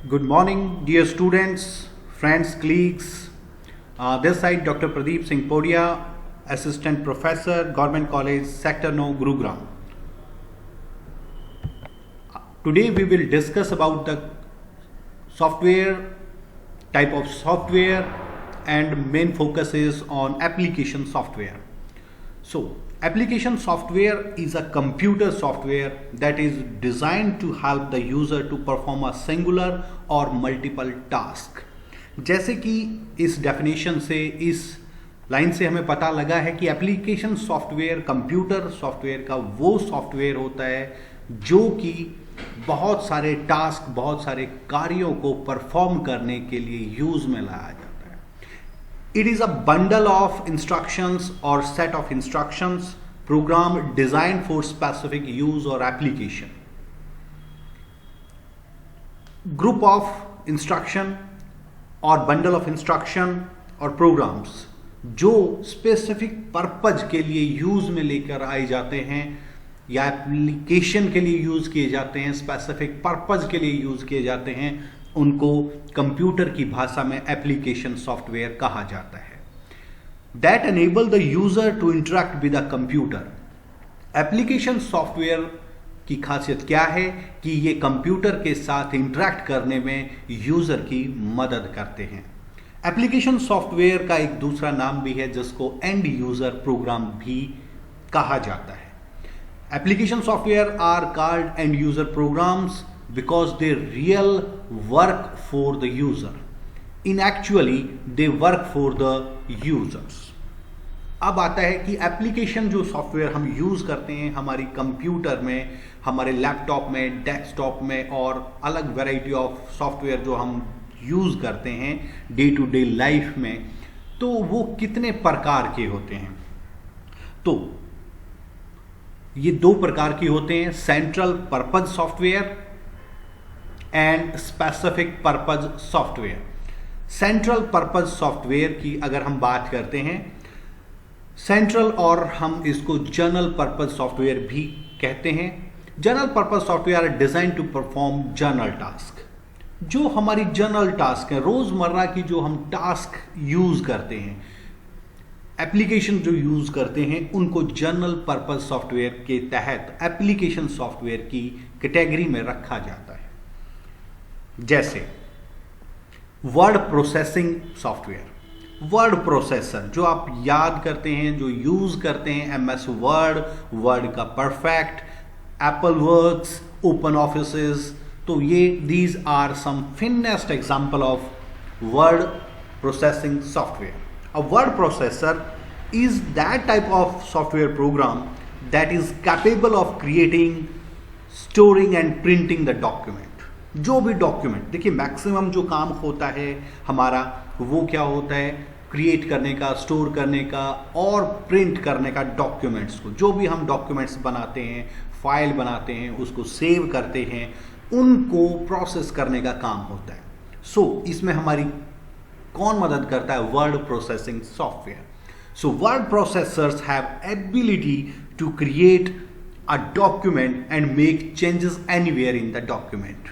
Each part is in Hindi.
Good morning, dear students, friends, colleagues. This side Dr. Pradeep Singh Podia, Assistant Professor, Government College, Sector No, Gurugram. Today we will discuss about the software, type of software, and main focus is on application software. So, application software is a computer software that is designed to help the user to perform a singular or multiple task. जैसे कि इस डेफिनेशन से, इस लाइन से हमें पता लगा है कि एप्लीकेशन सॉफ्टवेयर कंप्यूटर सॉफ्टवेयर का वो सॉफ्टवेयर होता है जो कि बहुत सारे टास्क, बहुत सारे कार्यों को परफॉर्म करने के लिए यूज में लाया जाता है. It is a bundle of instructions or set of instructions program designed for specific use or application. Group of instruction or bundle of instruction or programs जो specific purpose के लिए use में लेकर आए जाते हैं या एप्लीकेशन के लिए यूज किए जाते हैं, स्पेसिफिक पर्पज के लिए यूज किए जाते हैं, उनको कंप्यूटर की भाषा में एप्लीकेशन सॉफ्टवेयर कहा जाता है. That enable the user to interact with the computer. Application software की खासियत क्या है कि ये कंप्यूटर के साथ इंटरेक्ट करने में यूजर की मदद करते हैं. एप्लीकेशन सॉफ्टवेयर का एक दूसरा नाम भी है जिसको एंड यूजर प्रोग्राम भी कहा जाता है. Application software are called end user programs because they real work for the user. In actually they work for the users. अब आता है कि एप्लीकेशन जो सॉफ्टवेयर हम यूज करते हैं हमारी कंप्यूटर में, हमारे लैपटॉप में, डेस्कटॉप में और अलग वैरायटी ऑफ सॉफ्टवेयर जो हम यूज करते हैं डे टू डे लाइफ में, तो वो कितने प्रकार के होते हैं. तो ये दो प्रकार की होते हैं, central purpose software and specific purpose software. Central purpose software की अगर हम बात करते हैं, सेंट्रल और हम इसको जनरल पर्पज सॉफ्टवेयर भी कहते हैं. General purpose software are design to perform general task. जो हमारी जनरल टास्क है, रोजमर्रा की जो हम टास्क यूज करते हैं, एप्लीकेशन जो यूज करते हैं, उनको जनरल पर्पज सॉफ्टवेयर के तहत एप्लीकेशन सॉफ्टवेयर की कैटेगरी में रखा जाता है. जैसे word processing software, word processor जो आप याद करते हैं, जो यूज करते हैं, MS वर्ड, वर्ड का perfect, apple works, open offices, तो ये these are some finest example of word processing software. A word processor is that type of software program that is capable of creating, storing and printing the document. जो भी डॉक्यूमेंट, देखिए मैक्सिमम जो काम होता है हमारा वो क्या होता है, क्रिएट करने का, स्टोर करने का और प्रिंट करने का डॉक्यूमेंट्स को. जो भी हम डॉक्यूमेंट्स बनाते हैं, फाइल बनाते हैं, उसको सेव करते हैं, उनको प्रोसेस करने का काम होता है. सो इसमें हमारी कौन मदद करता है? Word processing software. So word processors have ability to create a document and make changes anywhere in the document.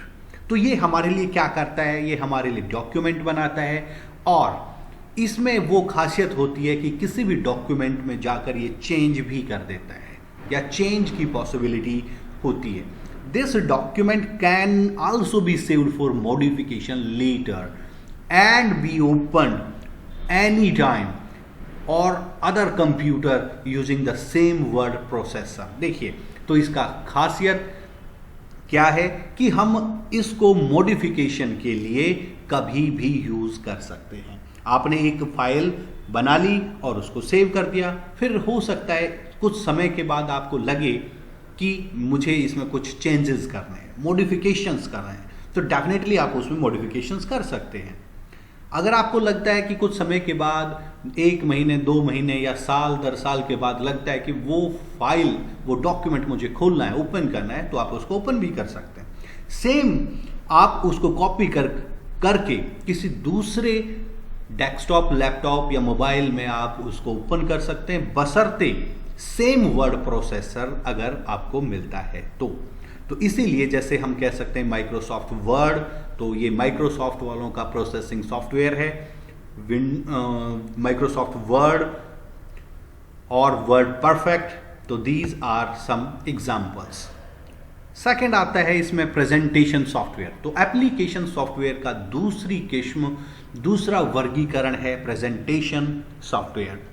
तो ये हमारे लिए क्या करता है? ये हमारे लिए डॉक्यूमेंट बनाता है और इसमें वो खासियत होती है कि किसी भी डॉक्यूमेंट में जाकर ये चेंज भी कर देता है या चेंज की पॉसिबिलिटी होती है. This document can also be saved for modification later and be opened anytime or other computer using the same word processor. देखिए, तो इसका खासियत क्या है कि हम इसको मॉडिफिकेशन के लिए कभी भी यूज कर सकते हैं. आपने एक फाइल बना ली और उसको सेव कर दिया, फिर हो सकता है कुछ समय के बाद आपको लगे कि मुझे इसमें कुछ चेंजेस करने हैं, मॉडिफिकेशंस करने हैं, तो डेफिनेटली आप उसमें मॉडिफिकेशंस कर सकते हैं. अगर आपको लगता है कि कुछ समय के बाद, 1 महीने, 2 महीने या साल दर साल के बाद लगता है कि वो फाइल, वो डॉक्यूमेंट मुझे खोलना है, ओपन करना है, तो आप उसको ओपन भी कर सकते हैं. सेम आप उसको कॉपी करके किसी दूसरे डेस्कटॉप, लैपटॉप या मोबाइल में आप उसको ओपन कर सकते हैं, बशर्ते सेम वर्ड प्रोसेसर अगर आपको मिलता है तो. तो इसीलिए जैसे हम कह सकते हैं माइक्रोसॉफ्ट वर्ड तो ये माइक्रोसॉफ्ट वालों का प्रोसेसिंग सॉफ्टवेयर है, माइक्रोसॉफ्ट वर्ड और वर्ड परफेक्ट। तो these are some examples. Second आता है इसमें प्रेजेंटेशन सॉफ्टवेयर। तो एप्लीकेशन सॉफ्टवेयर का दूसरी किस्म, दूसरा वर्गीकरण है प्रेजेंटेशन सॉफ्टवेयर।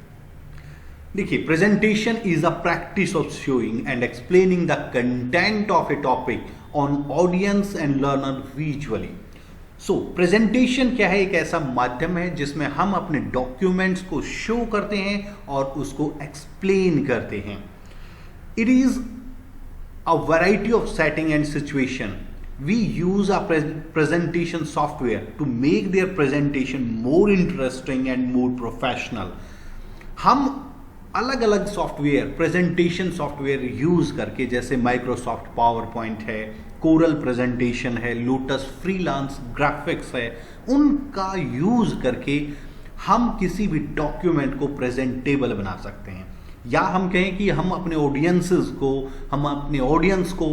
देखिए, presentation is a practice of showing and explaining the content of a topic on audience and learner visually. So presentation क्या है? एक ऐसा माध्यम है जिसमें हम अपने डॉक्यूमेंट्स को शो करते हैं और उसको एक्सप्लेन करते हैं। It is a variety of setting and situation. We use a presentation software to make their presentation more interesting and more professional. हम अलग अलग सॉफ्टवेयर, प्रेजेंटेशन सॉफ्टवेयर यूज करके, जैसे माइक्रोसॉफ्ट पावर पॉइंट है, कोरल प्रेजेंटेशन है, लोटस फ्रीलांस ग्राफिक्स है, उनका यूज करके हम किसी भी डॉक्यूमेंट को प्रेजेंटेबल बना सकते हैं। या हम कहें कि हम अपने ऑडियंस को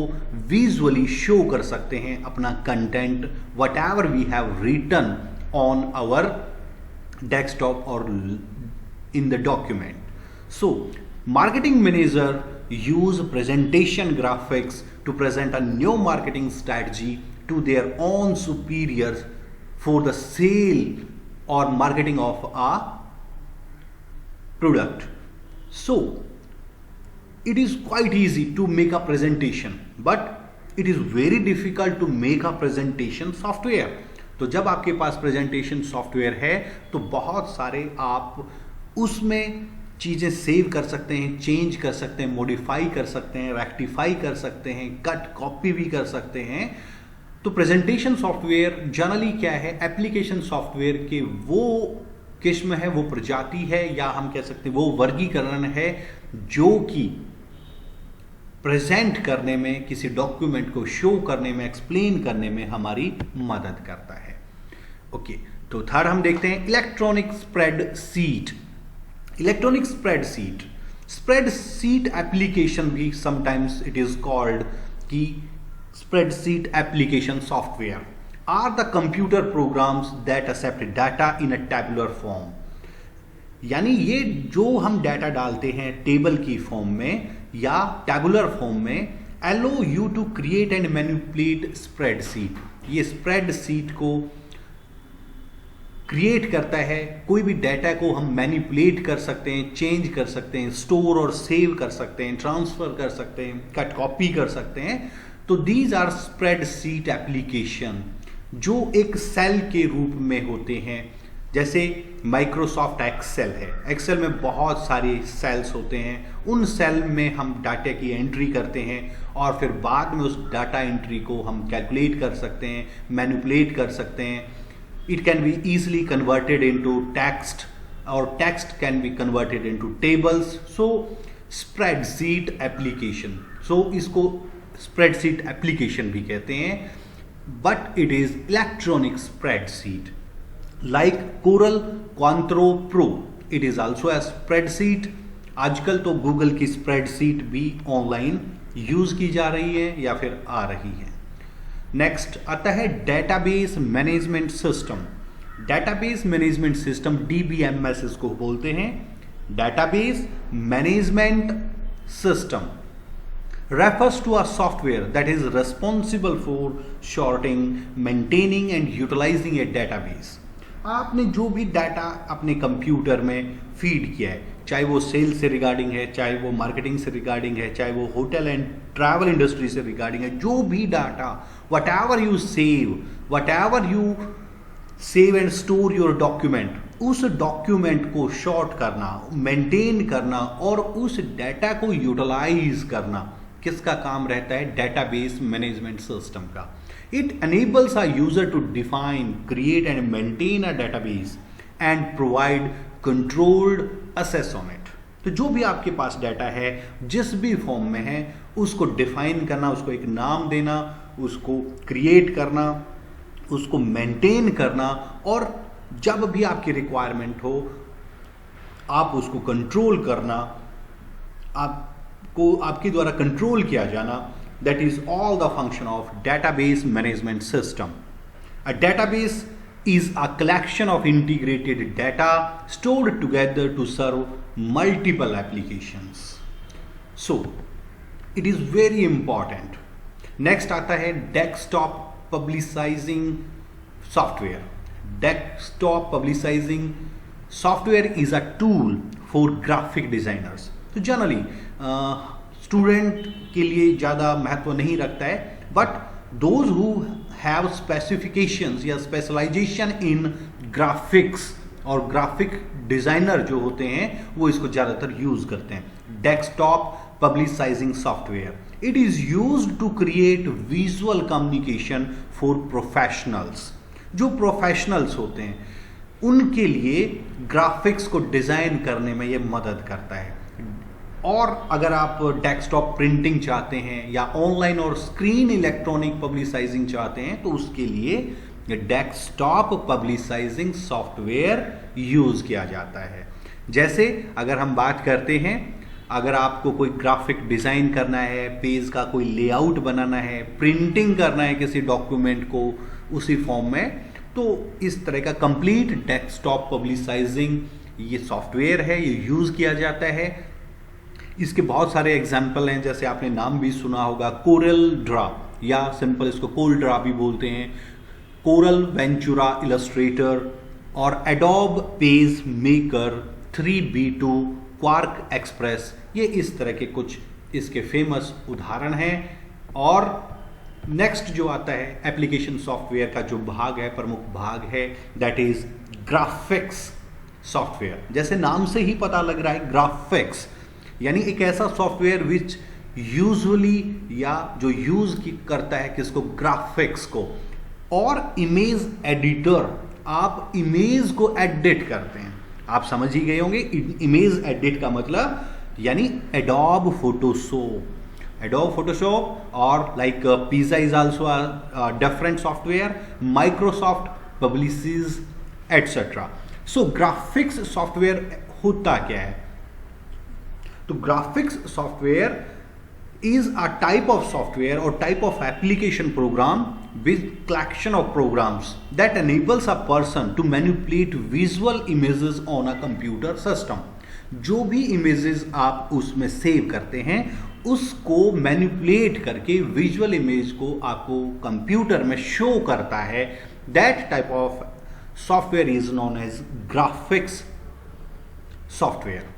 विजुअली शो कर सकते हैं अपना content, whatever we have written on our desktop और in the document. So, marketing manager use presentation graphics to present a new marketing strategy to their own superiors for the sale or marketing of a product. So, it is quite easy to make a presentation, but it is very difficult to make a presentation software. तो जब आपके पास presentation software है तो बहुत सारे आप उसमें चीज़ें सेव कर सकते हैं, चेंज कर सकते हैं, मॉडिफाई कर सकते हैं, रेक्टिफाई कर सकते हैं, कट कॉपी भी कर सकते हैं। तो प्रेजेंटेशन सॉफ्टवेयर जनरली क्या है? एप्लीकेशन सॉफ्टवेयर के वो किस्म है, वो प्रजाति है, या हम कह सकते हैं वो वर्गीकरण है जो कि प्रेजेंट करने में, किसी डॉक्यूमेंट को शो करने में, एक्सप्लेन करने में हमारी मदद करता है। ओके, तो थर्ड हम देखते हैं electronic spreadsheet. Electronic spreadsheet application भी समटाइम्स इट इज कॉल्ड कि spreadsheet application software are the computer programs that accept data in a tabular form. यानी ये जो हम डाटा डालते हैं टेबल की फॉर्म में या टेबुलर फॉर्म में, allow you to create and manipulate spreadsheet. ये स्प्रेडशीट को क्रिएट करता है, कोई भी डाटा को हम मैनिपुलेट कर सकते हैं, चेंज कर सकते हैं, स्टोर और सेव कर सकते हैं, ट्रांसफर कर सकते हैं, कट कॉपी कर सकते हैं। तो दीज आर स्प्रेडशीट एप्लीकेशन जो एक सेल के रूप में होते हैं। जैसे माइक्रोसॉफ्ट एक्सेल है, एक्सेल में बहुत सारे सेल्स होते हैं, उन सेल में हम डाटा की एंट्री करते हैं और फिर बाद में उस डाटा एंट्री को हम कैलकुलेट कर सकते हैं, मैनिपुलेट कर सकते हैं। It can be easily converted into text or text can be converted into tables. So spreadsheet application. So इसको spreadsheet application भी कहते हैं, but it is electronic spreadsheet. Like Coral Quantro Pro, it is also a spreadsheet. आजकल तो Google की spreadsheet भी ऑनलाइन यूज की जा रही है या फिर आ रही है। नेक्स्ट आता है database management system. Database management system DBMS इसको बोलते हैं। Database management system refers to a software that is responsible for sorting, maintaining and utilizing a database. आपने जो भी डाटा अपने कंप्यूटर में फीड किया है, चाहे वो सेल्स से रिगार्डिंग है, चाहे वो मार्केटिंग से रिगार्डिंग है, चाहे वो होटल एंड ट्रैवल इंडस्ट्री से रिगार्डिंग है, जो भी data, what ever you save and store your document, उस डॉक्यूमेंट को शॉर्ट करना, मेंटेन करना और उस डाटा को यूटिलाइज करना किसका काम रहता है? डेटाबेस मैनेजमेंट सिस्टम का। It enables a user to define, create and maintain a database and provide controlled access on it. तो जो भी आपके पास डाटा है, जिस भी फॉर्म में है, उसको डिफाइन करना, उसको एक नाम देना, उसको क्रिएट करना, उसको मेंटेन करना और जब भी आपकी रिक्वायरमेंट हो आप उसको कंट्रोल करना, आपको आपके द्वारा कंट्रोल किया जाना। That is all the function of database management system. A database is a collection of integrated data stored together to serve multiple applications. So, it is very important. Next आता है desktop publishing software. Desktop publishing software is a tool for graphic designers. तो जनरली स्टूडेंट के लिए ज़्यादा महत्व नहीं रखता है, but those who have specifications या स्पेशलाइजेशन इन ग्राफिक्स और ग्राफिक डिजाइनर जो होते हैं वो इसको ज़्यादातर यूज करते हैं. Desktop publicising software, it is used to create visual communication for professionals. जो प्रोफेशनल्स होते हैं उनके लिए ग्राफिक्स को डिजाइन करने में ये मदद करता है. और अगर आप डेस्कटॉप प्रिंटिंग चाहते हैं या ऑनलाइन और स्क्रीन इलेक्ट्रॉनिक पब्लिसाइजिंग चाहते हैं तो उसके लिए डेस्कटॉप पब्लिसाइजिंग सॉफ्टवेयर यूज किया जाता है. जैसे अगर हम बात करते हैं, अगर आपको कोई ग्राफिक डिजाइन करना है, पेज का कोई लेआउट बनाना है, प्रिंटिंग करना है किसी डॉक्यूमेंट को उसी फॉर्म में, तो इस तरह का कंप्लीट डेस्कटॉप पब्लिसाइजिंग ये सॉफ्टवेयर है, ये यूज किया जाता है. इसके बहुत सारे एग्जाम्पल हैं, जैसे आपने नाम भी सुना होगा कोरल ड्रा, या सिंपल इसको कोल ड्रा भी बोलते हैं, कोरल वेंचुरा इलस्ट्रेटर और adobe page maker, 3B2, quark express, ये इस तरह के कुछ इसके फेमस उदाहरण हैं. और नेक्स्ट जो आता है एप्लीकेशन सॉफ्टवेयर का जो भाग है, प्रमुख भाग है, दैट इज ग्राफिक्स सॉफ्टवेयर. जैसे नाम से ही पता लग रहा है ग्राफिक्स यानी एक ऐसा सॉफ्टवेयर विच यूजुअली या जो यूज करता है किसको, ग्राफिक्स को. और इमेज एडिटर, आप इमेज को एडिट करते हैं, आप समझ ही गए होंगे इमेज एडिट का मतलब, यानी एडोब फोटोशॉप. एडोब फोटोशॉप और like pizza is also a different software, Microsoft publishes etcetera. So graphics software होता क्या है? तो graphics software is a type of software or type of application program with collection of programs that enables a person to manipulate visual images on a computer system. जो भी images आप उसमें सेव करते हैं उसको मैनिपुलेट करके विजुअल इमेज को आपको कंप्यूटर में शो करता है. That type of software is known as graphics software.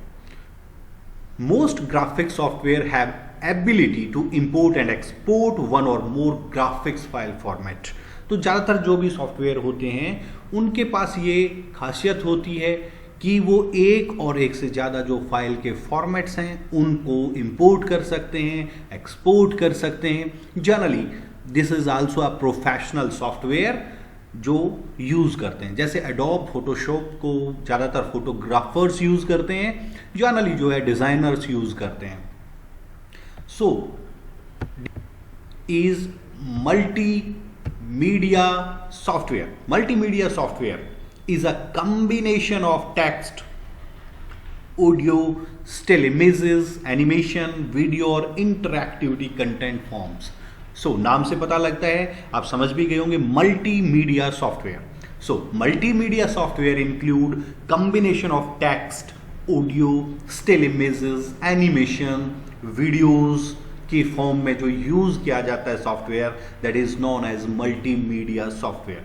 Most graphic software have ability to import and export one or more graphics file format. तो ज़्यादातर जो भी सॉफ्टवेयर होते हैं उनके पास ये खासियत होती है कि वो एक और एक से ज़्यादा जो फाइल के फॉर्मेट्स हैं उनको इंपोर्ट कर सकते हैं, एक्सपोर्ट कर सकते हैं. Generally this is also a professional software जो यूज़ करते हैं. जैसे एडोब फोटोशॉप को ज़्यादातर फोटोग्राफर्स यूज़ करते हैं, जनरली जो है डिज़ाइनर्स यूज़ करते हैं. So is multimedia software. Multimedia software is a combination of text, audio, still images, animation, video और इंटरैक्टिविटी कंटेंट फॉर्म्स. सो नाम से पता लगता है, आप समझ भी गए होंगे, multimedia software. So multimedia software include combination of text, audio, still images, animation, videos की फॉर्म में जो यूज किया जाता है software, that is known as multimedia software.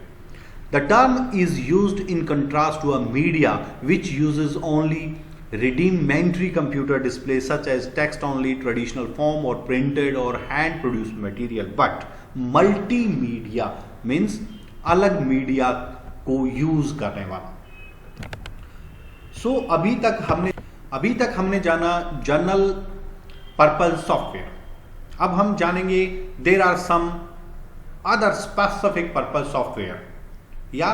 The term is used in contrast to a media which uses only rudimentary computer display such as text only traditional form or printed or hand produced material. But multimedia means अलग मीडिया को यूज करने वाला. सो अभी तक हमने जाना जनरल पर्पज सॉफ्टवेयर. अब हम जानेंगे there are some other specific purpose software या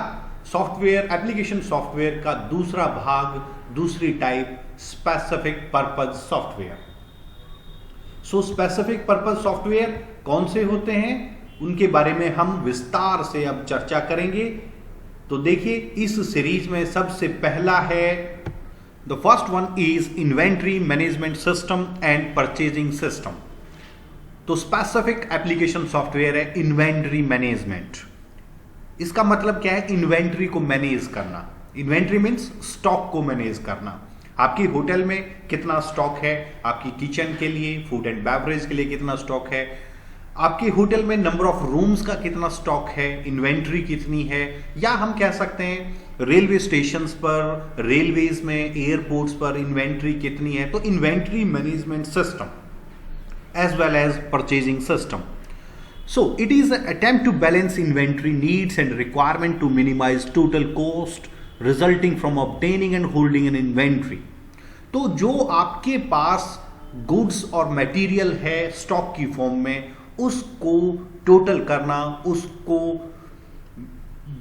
सॉफ्टवेयर एप्लीकेशन सॉफ्टवेयर का दूसरा भाग, दूसरी type specific purpose software. So specific purpose software कौन से होते हैं उनके बारे में हम विस्तार से अब चर्चा करेंगे. तो देखिए इस सीरीज में सबसे पहला है, the first one is inventory management system and purchasing system. तो स्पेसिफिक एप्लीकेशन सॉफ्टवेयर है इन्वेंट्री मैनेजमेंट. इसका मतलब क्या है? इन्वेंट्री को मैनेज करना। इन्वेंट्री मीन्स स्टॉक को मैनेज करना। आपकी होटल में कितना स्टॉक है, आपकी किचन के लिए, फूड एंड बेवरेज के लिए कितना स्टॉक है, आपके होटल में नंबर ऑफ रूम्स का कितना स्टॉक है, इन्वेंट्री कितनी है, या हम कह सकते हैं रेलवे स्टेशंस पर, रेलवेज में, एयरपोर्ट्स पर इन्वेंट्री कितनी है। तो inventory management system as well as purchasing system. So it is an attempt to balance inventory needs and requirement to minimize total cost resulting from obtaining and holding an inventory. तो जो आपके पास गुड्स और मटेरियल है स्टॉक की फॉर्म में, उसको टोटल करना, उसको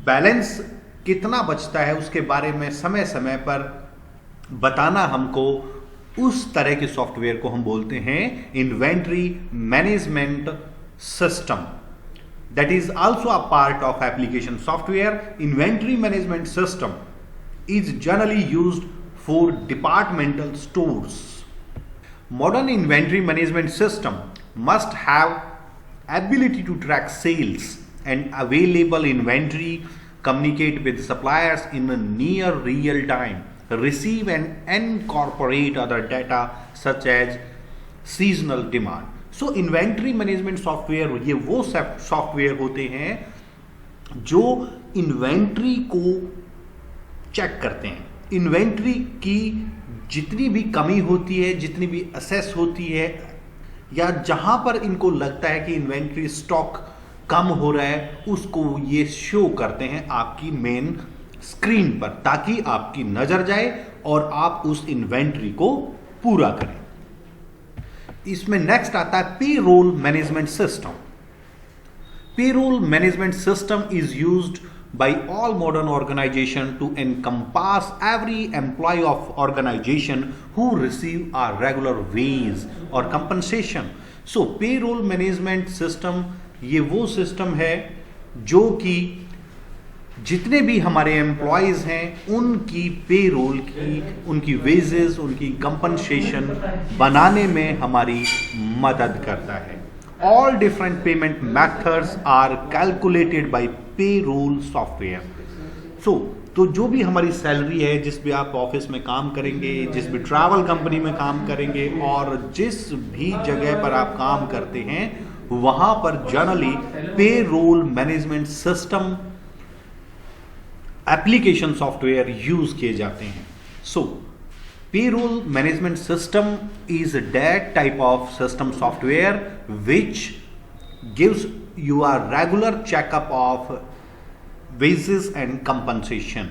बैलेंस कितना बचता है उसके बारे में समय समय पर बताना हमको, उस तरह के सॉफ्टवेयर को हम बोलते हैं inventory management system. That is also a part of application software. Inventory management system is generally used for departmental stores. Modern inventory management system must have ability to track sales and available inventory, communicate with suppliers in a near real time, receive and incorporate other data such as seasonal demand. So inventory management software ये वो सॉफ्टवेयर होते हैं जो इन्वेंट्री को चेक करते हैं। इन्वेंट्री की जितनी भी कमी होती है, जितनी भी असेस होती है, या जहां पर इनको लगता है कि इन्वेंट्री स्टॉक कम हो रहा है, उसको ये शो करते हैं आपकी मेन स्क्रीन पर, ताकि आपकी नजर जाए और आप उस इन्वेंट्री को पूरा करें। इसमें नेक्स्ट आता है payroll management system. Payroll management system is used by all modern organization to encompass every employee of organization who receive a regular wage or compensation. So payroll management system ये वो सिस्टम है जो कि जितने भी हमारे एम्प्लॉयज हैं उनकी पेरोल की, उनकी वेजेस, उनकी कंपनसेशन बनाने में हमारी मदद करता है। All different payment methods are calculated by payroll software. तो जो भी हमारी सैलरी है, जिस भी आप ऑफिस में काम करेंगे, जिस भी ट्रैवल कंपनी में काम करेंगे और जिस भी जगह पर आप काम करते हैं, वहां पर generally payroll management system application software use किए जाते हैं। So payroll management system is that type of system software which gives you a regular checkup of wages and compensation.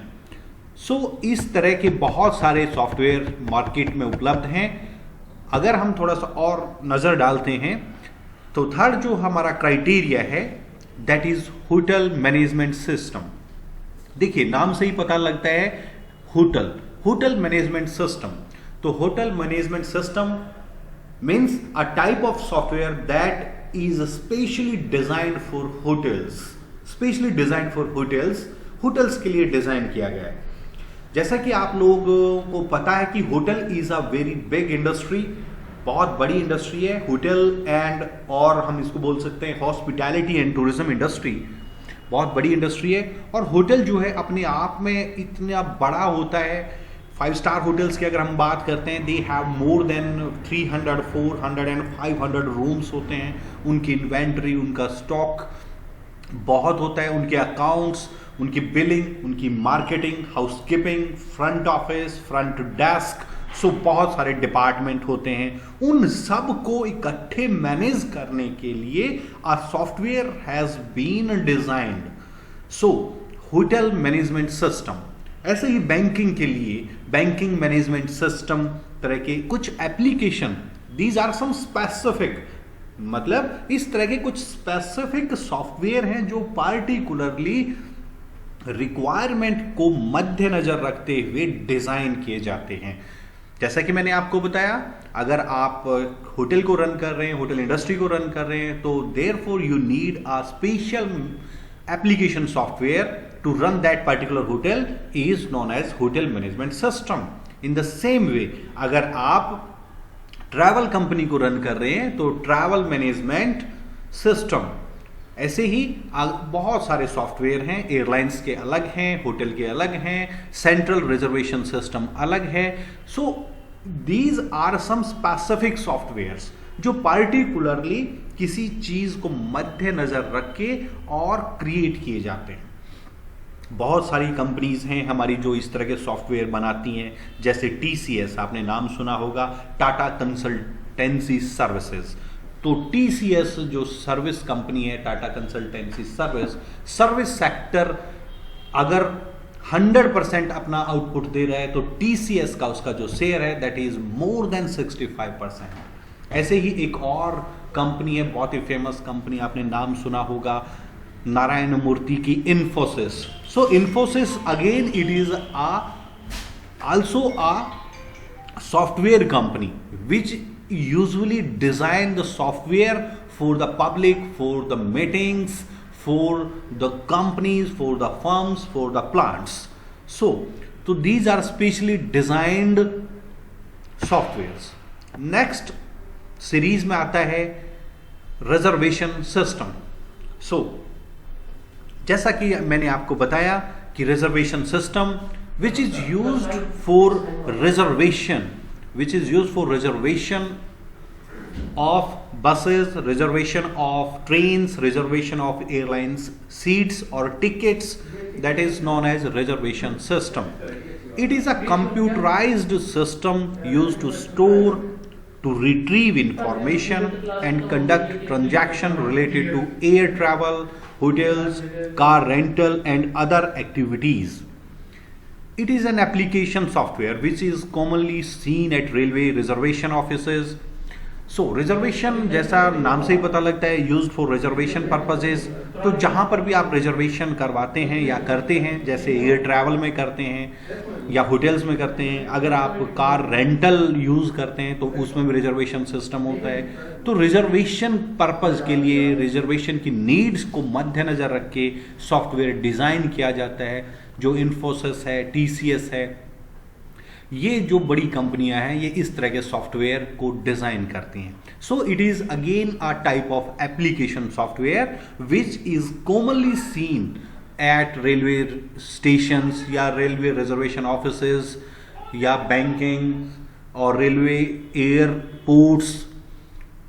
So इस तरह के बहुत सारे सॉफ्टवेयर मार्केट में उपलब्ध हैं। अगर हम थोड़ा सा और नज़र डालते हैं तो थर्ड जो हमारा क्राइटेरिया है that is hotel management system. देखिए नाम से ही पता लगता है होटल मैनेजमेंट सिस्टम। तो hotel management system means a type of software that is specially designed for hotels, hotels के लिए डिजाइन किया गया है। जैसा कि आप लोगों को पता है कि hotel is a very big industry, बहुत बड़ी इंडस्ट्री है होटल एंड, और हम इसको बोल सकते हैं हॉस्पिटैलिटी एंड टूरिज्म इंडस्ट्री, बहुत बड़ी इंडस्ट्री है। और होटल जो है अपने आप में इतना बड़ा होता है। 5 स्टार होटल्स की अगर हम बात करते हैं, they have more than 300, 400 and 500 rooms होते हैं। उनकी इन्वेंट्री, उनका स्टॉक बहुत होता है, उनके अकाउंट्स, उनकी बिलिंग, उनकी marketing, housekeeping, front office, front desk, so बहुत सारे डिपार्टमेंट होते हैं। उन सब को इकट्ठे मैनेज करने के लिए a software has been designed. So hotel management system. ऐसे ही बैंकिंग के लिए बैंकिंग मैनेजमेंट सिस्टम तरह के कुछ application, these are some specific, मतलब इस तरह के कुछ स्पेसिफिक सॉफ्टवेयर हैं जो पार्टिकुलरली रिक्वायरमेंट को मद्देनजर रखते हुए डिजाइन किए जाते हैं। जैसा कि मैंने आपको बताया, अगर आप होटल को रन कर रहे हैं, होटल इंडस्ट्री को रन कर रहे हैं, तो therefore you need a special application software to run that particular hotel is known as hotel management system. In the same way, अगर आप ट्रैवल कंपनी को रन कर रहे हैं तो ट्रैवल मैनेजमेंट सिस्टम ऐसे ही बहुत सारे सॉफ्टवेयर हैं, एयरलाइंस के अलग हैं, होटल के अलग हैं, सेंट्रल रिजर्वेशन सिस्टम अलग है। So these are some specific softwares जो पार्टिकुलरली किसी चीज को मद्देनजर रख के और क्रिएट किए जाते हैं। बहुत सारी कंपनीज हैं हमारी जो इस तरह के सॉफ्टवेयर बनाती हैं, जैसे TCS, आपने नाम सुना होगा, टाटा कंसल्टेंसी सर्विसेज। तो TCS जो सर्विस कंपनी है, टाटा कंसल्टेंसी सर्विस सेक्टर अगर 100% अपना आउटपुट दे रहा है तो TCS का उसका जो शेयर है दैट इज मोर देन 65%। ऐसे ही एक और कंपनी है, बहुत ही फेमस कंपनी, आपने नाम सुना होगा, नारायण मूर्ति की Infosys. So Infosys again it is also a software company which usually design the software for the public, for the meetings, for the companies, for the firms, for the plants. So these are specially designed softwares. Next series में आता है reservation system. So जैसा कि मैंने आपको बताया कि reservation system which is used for reservation of buses, reservation of trains, reservation of airlines seats or tickets, that is known as reservation system. It is a computerized system used to store, to retrieve information and conduct transaction related to air travel, hotels, car rental and other activities. It is an application software which is commonly seen at railway reservation offices. So reservation जैसा नाम से ही पता लगता है, used for reservation purposes। तो जहाँ पर भी आप रिजर्वेशन करवाते हैं या करते हैं, जैसे एयर ट्रैवल में करते हैं या होटल्स में करते हैं, अगर आप कार रेंटल यूज़ करते हैं तो उसमें भी रिजर्वेशन सिस्टम होता है। तो रिजर्वेशन पर्पज़ के लिए, रिजर्वेशन की नीड्स को मद्देनज़र रख के सॉफ्टवेयर डिज़ाइन किया जाता है। जो इन्फोसिस है, TCS है, ये जो बड़ी कंपनियां हैं ये इस तरह के सॉफ्टवेयर को डिजाइन करती हैं। So it is again a type of application software which is commonly seen at railway stations या रेलवे रिजर्वेशन ऑफिसेज या बैंकिंग और रेलवे एयरपोर्ट्स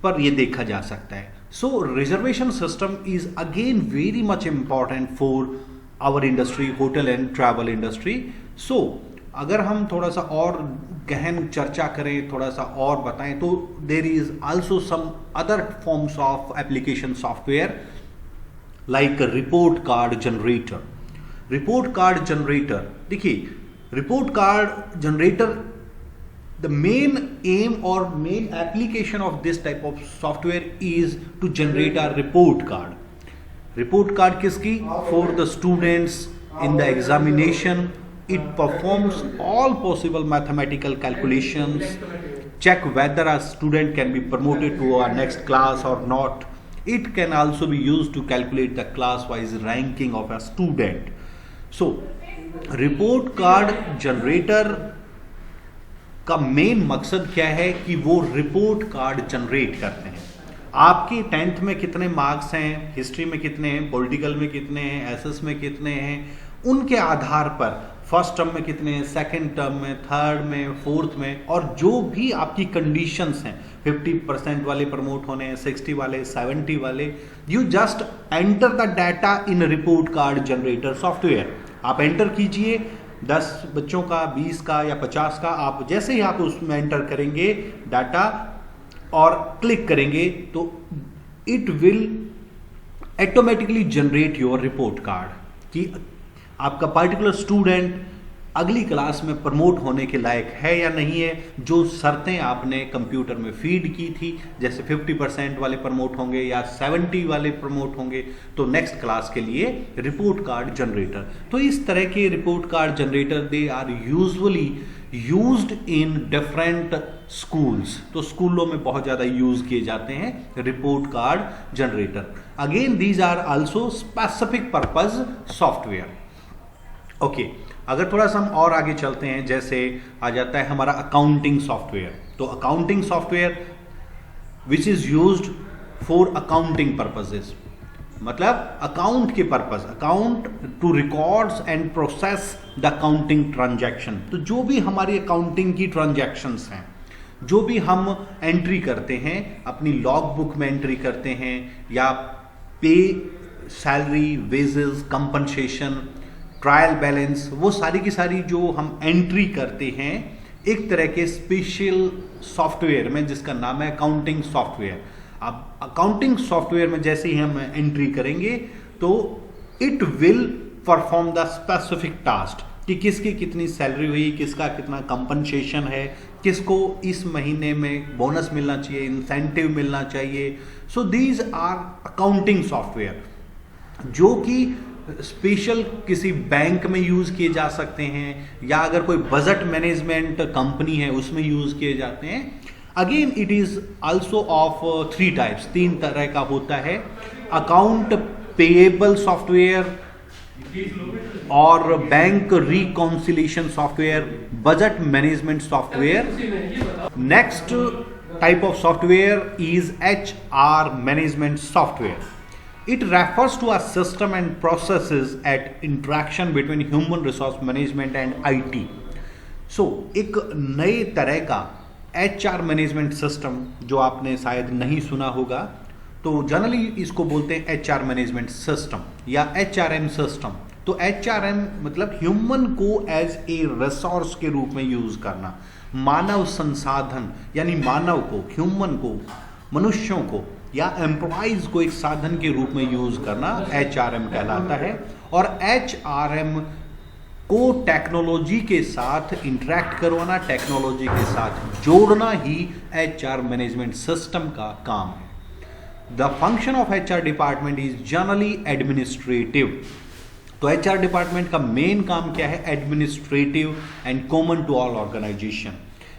पर ये देखा जा सकता है। So reservation system is again very much important for our industry, hotel and travel industry. So अगर हम थोड़ा सा और गहन चर्चा करें, थोड़ा सा और बताएं, तो there is also some other forms of application software like report card generator. Report card generator, देखिए report card generator, the main aim or main application of this type of software is to generate a report card. Report card किसकी? For the students in the examination. It performs all possible mathematical calculations, check whether a student can be promoted to a next class or not. It can also be used to calculate the class-wise ranking of a student. So, report card generator का मेन मकसद क्या है कि वो रिपोर्ट कार्ड जनरेट करते हैं। आपके 10th में कितने मार्क्स हैं, हिस्ट्री में कितने हैं, पॉलिटिकल में कितने हैं, एसएस में कितने हैं, उनके आधार पर फर्स्ट टर्म में कितने हैं, सेकंड टर्म में, थर्ड में, फोर्थ में, और जो भी आपकी कंडीशंस हैं, 50% वाले प्रमोट होने हैं, 60 वाले, 70 वाले, you just enter the data in report card generator software. आप एंटर कीजिए 10 बच्चों का, 20 का या 50 का, आप जैसे ही आप उसमें एंटर करेंगे डाटा और क्लिक करेंगे तो it will automatically generate your report card कि आपका पर्टिकुलर स्टूडेंट अगली क्लास में प्रमोट होने के लायक है या नहीं है। जो शर्तें आपने कंप्यूटर में फीड की थी, जैसे 50% वाले प्रमोट होंगे या 70 वाले प्रमोट होंगे, तो नेक्स्ट क्लास के लिए रिपोर्ट कार्ड जनरेटर। तो इस तरह के report card generator they are usually used in different schools. तो स्कूलों में बहुत ज़्यादा यूज किए जाते हैं report card generator. Again these are also specific purpose software. Okay, अगर थोड़ा सा हम और आगे चलते हैं, जैसे आ जाता है हमारा accounting software. So accounting software which is used for accounting purposes. मतलब अकाउंट के purpose, account to records and process the accounting transaction. तो जो भी हमारी अकाउंटिंग की ट्रांजैक्शंस हैं, जो भी हम एंट्री करते हैं, अपनी लॉग बुक में एंट्री करते हैं, या पे, salary, wages, compensation, trial balance, वो सारी की सारी जो हम एंट्री करते हैं एक तरह के स्पेशल सॉफ्टवेयर में जिसका नाम है अकाउंटिंग सॉफ्टवेयर। अब अकाउंटिंग सॉफ्टवेयर में जैसे ही हम एंट्री करेंगे तो it will perform the specific task कि किसकी कितनी सैलरी हुई, किसका कितना कंपनसेशन है, किसको इस महीने में बोनस मिलना चाहिए, इंसेंटिव मिलना चाहिए। So these are accounting software जो कि स्पेशल किसी बैंक में यूज किए जा सकते हैं, या अगर कोई बजट मैनेजमेंट कंपनी है उसमें यूज किए जाते हैं। Again it is also of 3 types, 3 तरह का होता है। अकाउंट पेएबल सॉफ्टवेयर और bank reconciliation software, budget management software. Next type of software is HR management software. It refers to a system and processes at interaction between human resource management and IT. So, एक नए तरह का HR मैनेजमेंट सिस्टम जो आपने शायद नहीं सुना होगा, तो जनरली इसको बोलते हैं HR मैनेजमेंट सिस्टम या HRM सिस्टम। तो HRM मतलब ह्यूमन को एज ए रिसोर्स के रूप में यूज करना, मानव संसाधन यानी मानव को, ह्यूमन को, मनुष्यों को या एम्प्लॉइज को एक साधन के रूप में यूज करना HRM कहलाता है। और HRM को टेक्नोलॉजी के साथ इंटरेक्ट करवाना, टेक्नोलॉजी के साथ जोड़ना ही HR मैनेजमेंट सिस्टम का काम है। The function of HR department is generally administrative. तो HR डिपार्टमेंट का मेन काम क्या है? Administrative and common to all organisation.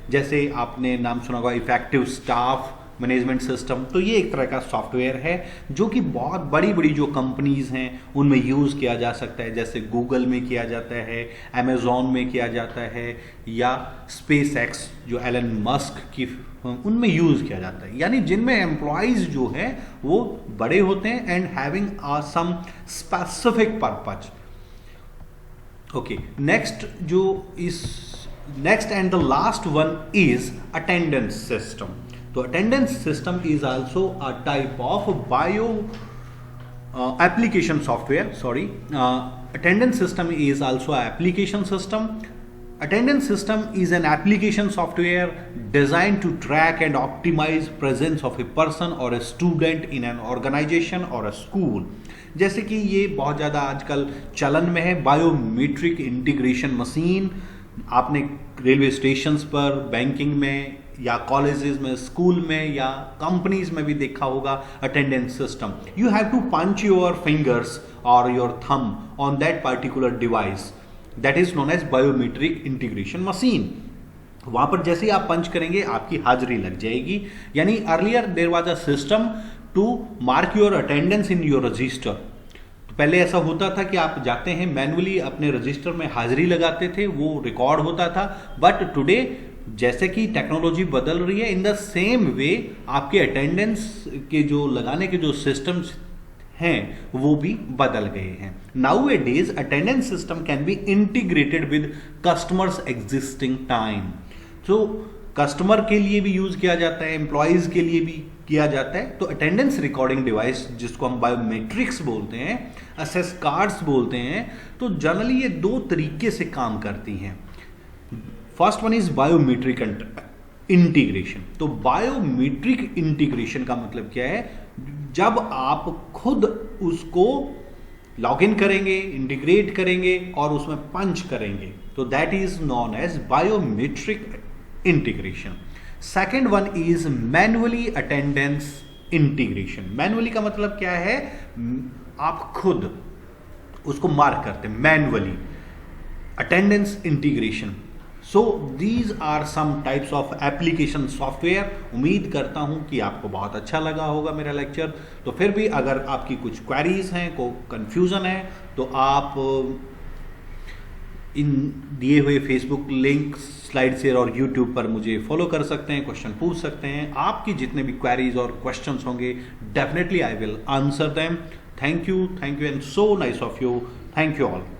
जैसे आपने नाम सुना होगा इफेक्टिव स्टाफ मैनेजमेंट सिस्टम। तो ये एक तरह का सॉफ्टवेयर है जो कि बहुत बड़ी बड़ी जो कंपनीज हैं उनमें यूज़ किया जा सकता है, जैसे गूगल में किया जाता है, अमेजॉन में किया जाता है, या स्पेस एक्स जो एलन मस्क की उनमें यूज़ किया जाता है। यानी जिनमें एम्प्लॉयज़ जो है वो बड़े होते हैं and having some specific purpose. Okay, next and the last one is attendance system. तो attendance system is also a type of application software. Attendance system is also an application system. Attendance system is an application software designed to track and optimize presence of a person or a student in an organization or a school. जैसे कि ये बहुत ज़्यादा आजकल चलन में है, बायोमेट्रिक इंटीग्रेशन मशीन। आपने रेलवे स्टेशंस पर, बैंकिंग में, या कॉलेजेस में, स्कूल में, या कंपनीज में भी देखा होगा attendance system. You have to punch your fingers और your thumb on that particular device, that is known as biometric integration machine. वहां पर जैसे ही आप पंच करेंगे आपकी हाजिरी लग जाएगी। यानी earlier there was a system to mark your attendance in your register. पहले ऐसा होता था कि आप जाते हैं मैनुअली अपने रजिस्टर में हाजिरी लगाते थे, वो रिकॉर्ड होता था। बट टुडे जैसे कि टेक्नोलॉजी बदल रही है, इन द सेम वे आपके अटेंडेंस के जो लगाने के जो सिस्टम्स हैं वो भी बदल गए हैं। Now A days attendance system can be integrated with customers existing time. तो कस्टमर के लिए भी यूज किया जाता है, एम्प्लॉयज के लिए भी किया जाता है। तो अटेंडेंस रिकॉर्डिंग डिवाइस जिसको हम बायोमेट्रिक्स बोलते हैं, असेस कार्ड्स बोलते हैं, तो जनरली ये 2 तरीके से काम करती हैं। First one is biometric integration. तो बायोमेट्रिक इंटीग्रेशन का मतलब क्या है? जब आप खुद उसको लॉग इन करेंगे, इंटीग्रेट करेंगे और उसमें पंच करेंगे, तो that is known as biometric integration. Second one is manually attendance integration. Manually का मतलब क्या है? आप खुद उसको मार्क करते हैं manually. Attendance integration. So these are some types of application software. उम्मीद करता हूं कि आपको बहुत अच्छा लगा होगा मेरा लेक्चर। तो फिर भी अगर आपकी कुछ क्वेरीज हैं, को कंफ्यूजन है, तो आप इन दिए हुए फेसबुक लिंक, स्लाइड शेयर और यूट्यूब पर मुझे फॉलो कर सकते हैं, क्वेश्चन पूछ सकते हैं। आपकी जितने भी क्वेरीज और क्वेश्चंस होंगे definitely I will answer them. Thank you and so nice of you. Thank you all.